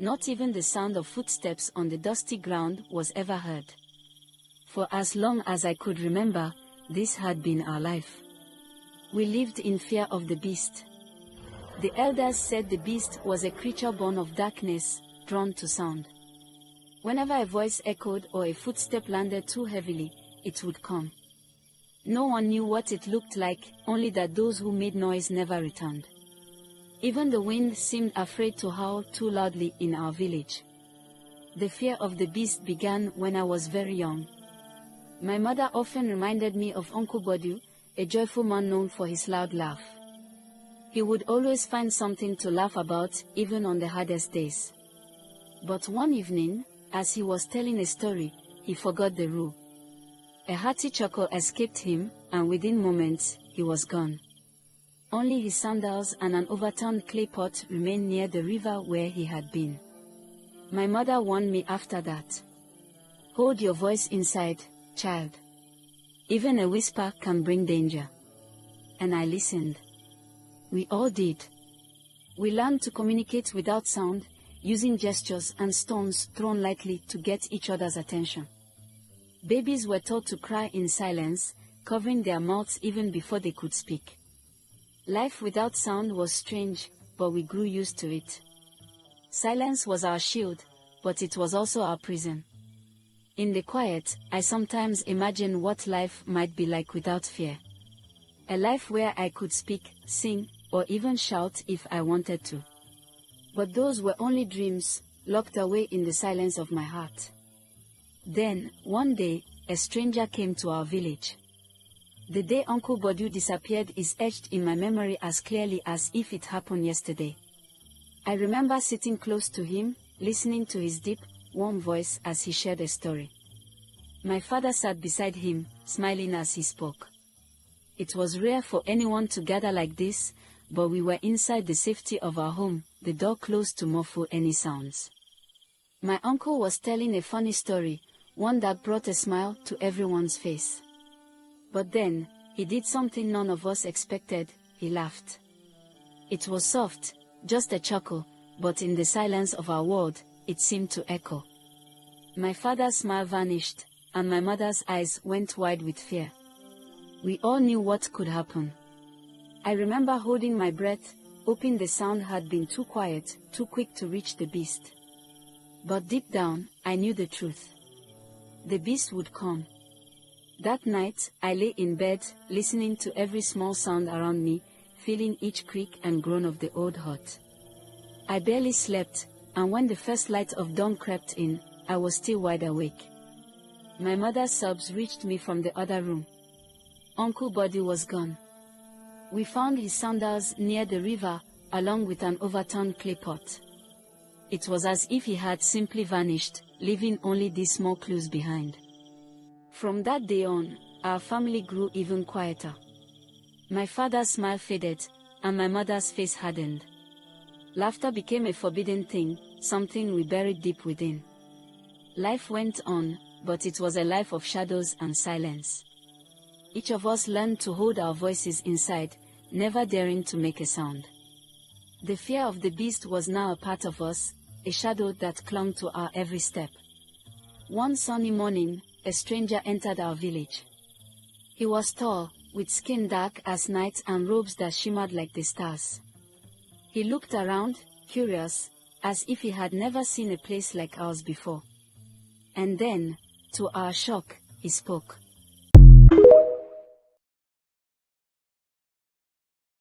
Not even the sound of footsteps on the dusty ground was ever heard. For as long as I could remember, this had been our life. We lived in fear of the beast. The elders said the beast was a creature born of darkness, drawn to sound. Whenever a voice echoed or a footstep landed too heavily, it would come. No one knew what it looked like, only that those who made noise never returned. Even the wind seemed afraid to howl too loudly in our village. The fear of the beast began when I was very young. My mother often reminded me of Uncle Bodu, a joyful man known for his loud laugh. He would always find something to laugh about, even on the hardest days. But one evening, as he was telling a story, he forgot the rule. A hearty chuckle escaped him, and within moments, he was gone. Only his sandals and an overturned clay pot remained near the river where he had been. My mother warned me after that. Hold your voice inside, child. Even a whisper can bring danger. And I listened. We all did. We learned to communicate without sound, using gestures and stones thrown lightly to get each other's attention. Babies were taught to cry in silence, covering their mouths even before they could speak. Life without sound was strange, but we grew used to it. Silence was our shield, but it was also our prison. In the quiet, I sometimes imagine what life might be like without fear. A life where I could speak, sing, or even shout if I wanted to. But those were only dreams, locked away in the silence of my heart. Then, one day, a stranger came to our village. The day Uncle Bodu disappeared is etched in my memory as clearly as if it happened yesterday. I remember sitting close to him, listening to his deep, warm voice as he shared a story. My father sat beside him, smiling as he spoke. It was rare for anyone to gather like this, but we were inside the safety of our home, the door closed to muffle any sounds. My uncle was telling a funny story, one that brought a smile to everyone's face. But then, he did something none of us expected. He laughed. It was soft, just a chuckle, but in the silence of our world, it seemed to echo. My father's smile vanished, and my mother's eyes went wide with fear. We all knew what could happen. I remember holding my breath, hoping the sound had been too quiet, too quick to reach the beast. But deep down, I knew the truth. The beast would come. That night, I lay in bed, listening to every small sound around me, feeling each creak and groan of the old hut. I barely slept, and when the first light of dawn crept in, I was still wide awake. My mother's sobs reached me from the other room. Uncle Bodu was gone. We found his sandals near the river, along with an overturned clay pot. It was as if he had simply vanished, leaving only these small clues behind. From that day on, our family grew even quieter. My father's smile faded, and my mother's face hardened. Laughter became a forbidden thing, something we buried deep within. Life went on, but it was a life of shadows and silence. Each of us learned to hold our voices inside, never daring to make a sound. The fear of the beast was now a part of us, a shadow that clung to our every step. One sunny morning, a stranger entered our village. He was tall, with skin dark as night and robes that shimmered like the stars. He looked around, curious, as if he had never seen a place like ours before. And then, to our shock, he spoke.